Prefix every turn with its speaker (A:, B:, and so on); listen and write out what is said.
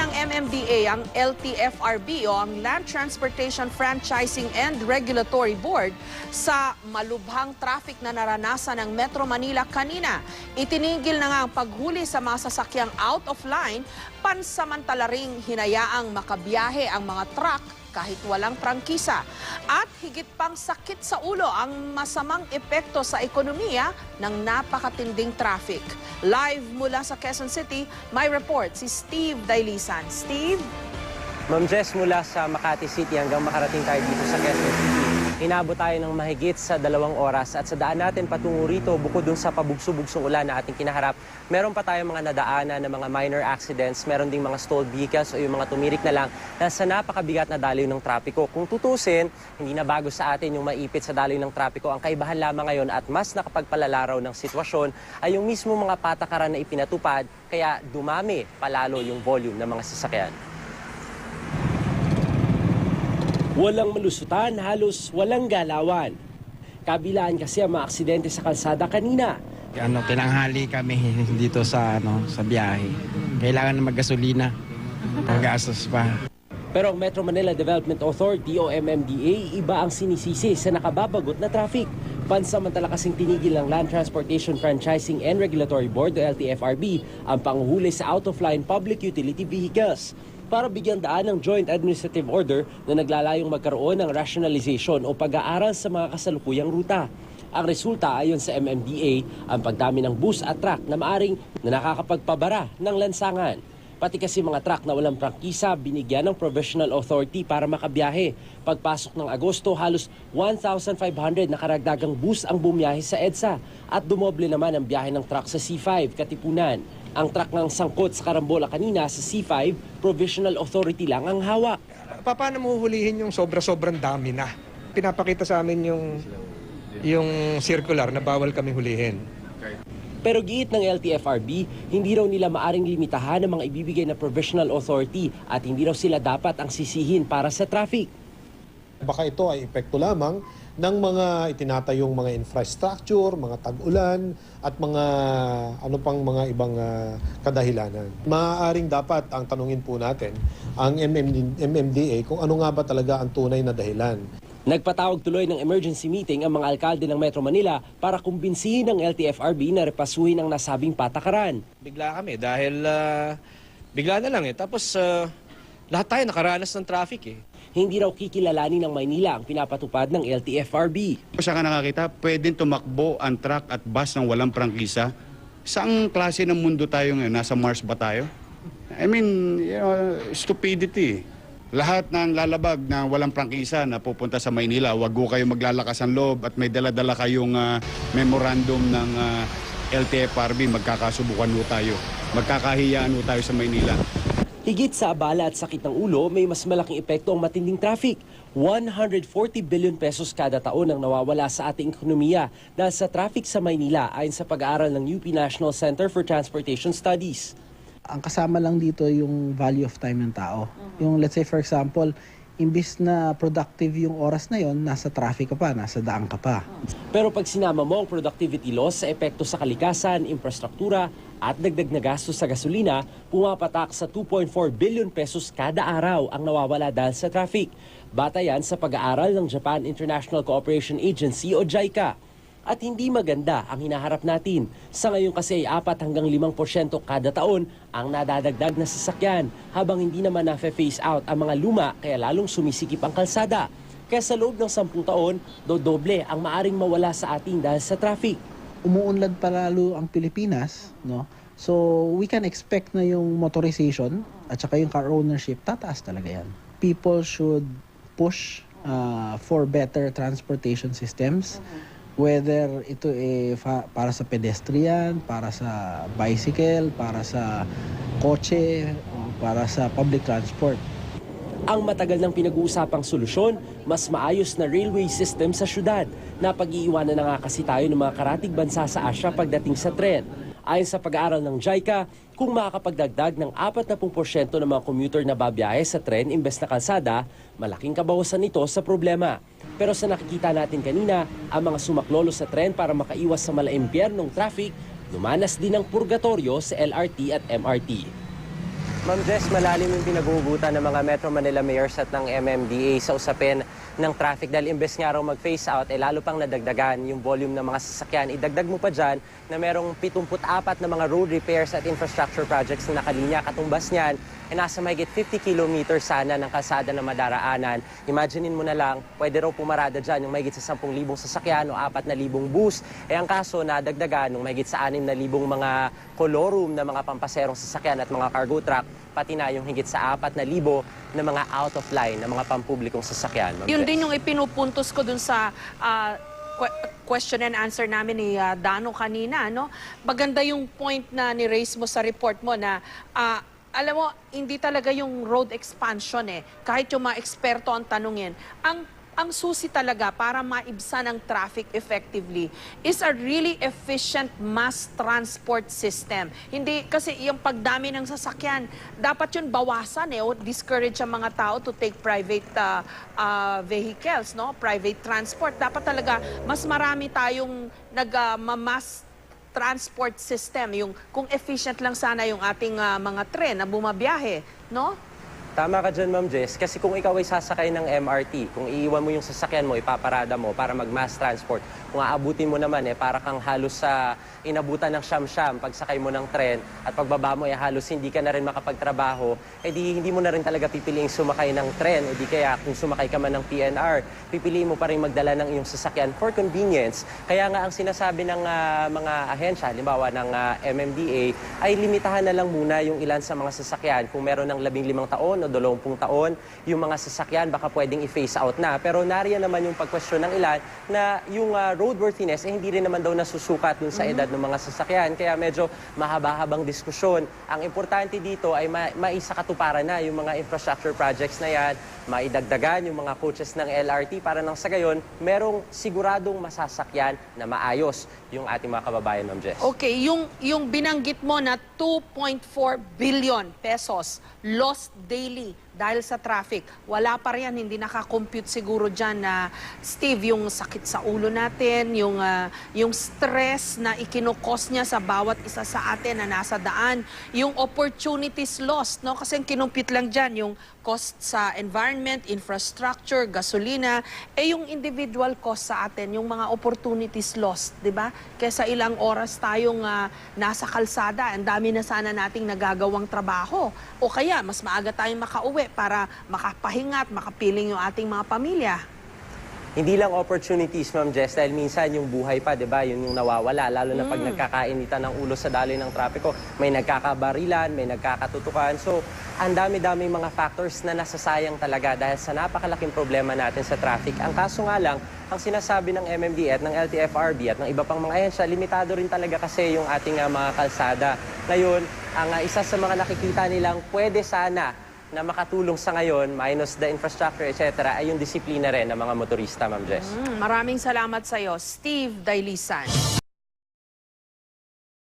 A: ng MMDA ang LTFRB o ang Land Transportation Franchising and Regulatory Board sa malubhang traffic na naranasan ng Metro Manila kanina. Itinigil na nga ang paghuli sa mga sasakyang out of line, pansamantala ring hinayaang makabiyahe ang mga truck kahit walang prangkisa. At higit pang sakit sa ulo ang masamang epekto sa ekonomiya ng napakatinding traffic. Live mula sa Quezon City, may report si Steve Dailisan. Steve?
B: Ma'am Jess, mula sa Makati City hanggang makarating tayo dito sa Quezon City, inabot tayo ng mahigit sa 2 oras at sa daan natin patungo rito, bukod dun sa pabugso-bugsong ulan na ating kinaharap, meron pa tayong mga nadaanan ng mga minor accidents, meron ding mga stalled vehicles o yung mga tumirik na lang na sa napakabigat na daloy ng trapiko. Kung tutusin, hindi na bago sa atin yung maipit sa daloy ng trapiko. Ang kaibahan lamang ngayon at mas nakapagpalalaraw ng sitwasyon ay yung mismo mga patakaran na ipinatupad, kaya dumami palalo yung volume ng mga sasakyan. Walang malusutan, halos walang galawan. Kabilaan kasi ang mga aksidente sa kalsada kanina.
C: Tinanghali kami dito sa biyahe. Kailangan na maggasolina. Panggastos pa.
B: Pero ang Metro Manila Development Authority o MMDA, iba ang sinisisi sa nakababagot na traffic. Pansamantala kasing tinigil ng Land Transportation Franchising and Regulatory Board o LTFRB ang panguhuli sa out-of-line public utility vehicles para bigyan daan ng Joint Administrative Order na naglalayong magkaroon ng rationalization o pag-aaral sa mga kasalukuyang ruta. Ang resulta ayon sa MMDA, ang pagdami ng bus at truck na maaring na nakakapagpabara ng lansangan. Pati kasi mga truck na walang prangkisa, binigyan ng Provisional Authority para makabiyahe. Pagpasok ng Agosto, halos 1,500 na karagdagang bus ang bumiyahe sa EDSA at dumoble naman ang biyahe ng truck sa C5, Katipunan. Ang truck ng sangkot sa Carambola kanina sa C5, Provisional Authority lang ang hawak.
D: Paano mo huhulihin yung sobra-sobrang dami na? Pinapakita sa amin yung circular na bawal kami hulihin.
B: Pero giit ng LTFRB, hindi raw nila maaring limitahan ang mga ibibigay na Provisional Authority at hindi raw sila dapat ang sisihin para sa traffic.
E: Baka ito ay epekto lamang ng mga itinatayong mga infrastructure, mga tag-ulan at mga mga ibang kadahilanan. Maaaring dapat ang tanungin po natin ang MMDA kung ano nga ba talaga ang tunay na dahilan.
B: Nagpatawag tuloy ng emergency meeting ang mga alkalde ng Metro Manila para kumbinsihin ng LTFRB na repasuhin ang nasabing patakaran.
D: Bigla kami dahil bigla na lang Tapos lahat tayo nakaranas ng traffic
B: Hindi raw kikilalanin ng Maynila ang pinapatupad ng LTFRB.
F: Sa ka nakakita, pwedeng tumakbo ang truck at bus ng walang prangkisa. Saang klase ng mundo tayo ngayon? Nasa Mars ba tayo? I mean, stupidity. Lahat ng lalabag na walang prangkisa na pupunta sa Maynila, wag ko kayo maglalakas ang loob at may dala-dala kayong memorandum ng LTFRB, magkakasubukan ho tayo. Magkakahiyaan ho tayo sa Maynila.
B: Higit sa abala at sakit ng ulo, may mas malaking epekto ang matinding traffic. 140 billion pesos kada taon ang nawawala sa ating ekonomiya dahil sa traffic sa Maynila ayon sa pag-aaral ng UP National Center for Transportation Studies.
G: Ang kasama lang dito yung value of time ng tao. Yung let's say for example, imbis na productive yung oras na yon, nasa traffic ka pa, nasa daan ka pa.
B: Pero pag sinama mo ang productivity loss sa epekto sa kalikasan, infrastruktura at dagdag na gastos sa gasolina, pumapatak sa 2.4 billion pesos kada araw ang nawawala dahil sa traffic. Batayan sa pag-aaral ng Japan International Cooperation Agency o JICA. At hindi maganda ang hinaharap natin. Sa ngayon kasi 4 hanggang 5% kada taon ang nadadagdag na sasakyan, habang hindi naman na-phase out ang mga luma kaya lalong sumisikip ang kalsada. Kaya sa loob ng 10 taon, dodoble ang maaring mawala sa atin dahil sa traffic.
G: Umuunlad pa lalo ang Pilipinas, no? So we can expect na yung motorization at saka yung car ownership, tataas talaga yan. People should push for better transportation systems. Whether ito para sa pedestrian, para sa bicycle, para sa kotse, para sa public transport.
B: Ang matagal ng pinag-uusapang solusyon, mas maayos na railway system sa syudad na pag-iiwanan na nga kasi tayo ng mga karatig bansa sa Asia pagdating sa tren. Ayon sa pag-aaral ng JICA, kung makakapagdagdag ng 40% ng mga commuter na babiyahe sa tren imbes na kalsada, malaking kabawasan nito sa problema. Pero sa nakikita natin kanina, ang mga sumaklolo sa tren para makaiwas sa malaimpyernong traffic, lumanas din ang purgatorio sa LRT at MRT. Ma'am Jess, malalim yung pinag-uugutan ng mga Metro Manila mayors at ng MMDA sa usapin ng traffic dahil imbes nga raw mag-phase out, lalo pang nadagdagan yung volume ng mga sasakyan. Idagdag mo pa dyan na merong 74 na mga road repairs at infrastructure projects na nakalinya. Katumbas niyan, nasa mahigit 50 kilometers sana ng kalsada na madaraanan. Imaginein mo na lang, pwede raw pumarada dyan yung mahigit sa 10,000 sasakyan o 4,000 bus. Ang kaso, nadagdagan ng mahigit sa 6,000 mga colorum na mga pampaserong sasakyan at mga cargo truck, pati na yung higit sa 4,000 na mga out of line na mga pampublikong sasakyan.
A: Yun din yung ipinupuntos ko dun sa question and answer namin ni Dano kanina, no? Maganda yung point na ni-raise mo sa report mo na alam mo, hindi talaga yung road expansion kahit yung mga eksperto ang tanungin. Ang susi talaga para maibsan ang traffic effectively is a really efficient mass transport system. Hindi kasi yung pagdami ng sasakyan, dapat yun bawasan o discourage ang mga tao to take private vehicles, no? Private transport. Dapat talaga mas marami tayong mass transport system. Yung kung efficient lang sana yung ating mga tren na bumabiyahe, no?
B: Tama ka dyan, Ma'am Jess. Kasi kung ikaw ay sasakay ng MRT, kung iiwan mo yung sasakyan mo, ipaparada mo para mag-mass transport, kung aabutin mo naman, para kang halos sa inabutan ng siyam-siyam pagsakay mo ng tren at pagbaba mo, halos hindi ka na rin makapagtrabaho, hindi mo na rin talaga pipiliing sumakay ng tren. Di kaya kung sumakay ka man ng PNR, pipiliin mo pa rin magdala ng iyong sasakyan for convenience. Kaya nga ang sinasabi ng mga ahensya, halimbawa ng MMDA, ay limitahan na lang muna yung ilan sa mga sasakyan. Kung meron ng 15 taon o 20 taon, yung mga sasakyan baka pwedeng i-phase out na. Pero nariyan naman yung pag-question ng ilan na yung roadworthiness hindi rin naman daw nasusukat dun sa edad ng mga sasakyan. Kaya medyo mahaba-habang diskusyon. Ang importante dito ay maisakatuparan na yung mga infrastructure projects na yan, maidagdagan yung mga coaches ng LRT para nang sa gayon, merong siguradong masasakyan na maayos yung ating mga kababayan, Ma'am Jess.
A: Okay, yung binanggit mo na 2.4 billion pesos lost daily dahil sa traffic. Wala pa rin, hindi nakakompute siguro dyan na, Steve, yung sakit sa ulo natin, yung stress na ikinukos niya sa bawat isa sa atin na nasa daan, yung opportunities lost, no? Kasi kinompute lang dyan, yung cost sa environment, infrastructure, gasolina, yung individual cost sa atin, yung mga opportunities lost, di ba? Kesa ilang oras tayong nasa kalsada, ang dami na sana nating nagagawang trabaho. O kaya, mas maaga tayong makauwi para makapahinga at makapiling yung ating mga pamilya.
B: Hindi lang opportunities, Ma'am Jess, dahil minsan yung buhay pa, di ba, yun yung nawawala, lalo na pag nagkakainitan ng ulo sa daloy ng trapiko, may nagkakabarilan, may nagkakatutukan. So, ang dami-dami mga factors na nasasayang talaga dahil sa napakalaking problema natin sa traffic. Ang kaso nga lang, ang sinasabi ng MMDA at ng LTFRB at ng iba pang mga ahensya, limitado rin talaga kasi yung ating mga kalsada. Ngayon, ang isa sa mga nakikita nilang pwede sana na makatulong sa ngayon, minus the infrastructure, etc., ay yung disiplina rin ng mga motorista, Ma'am Jess.
A: Maraming salamat sa iyo, Steve Dailisan.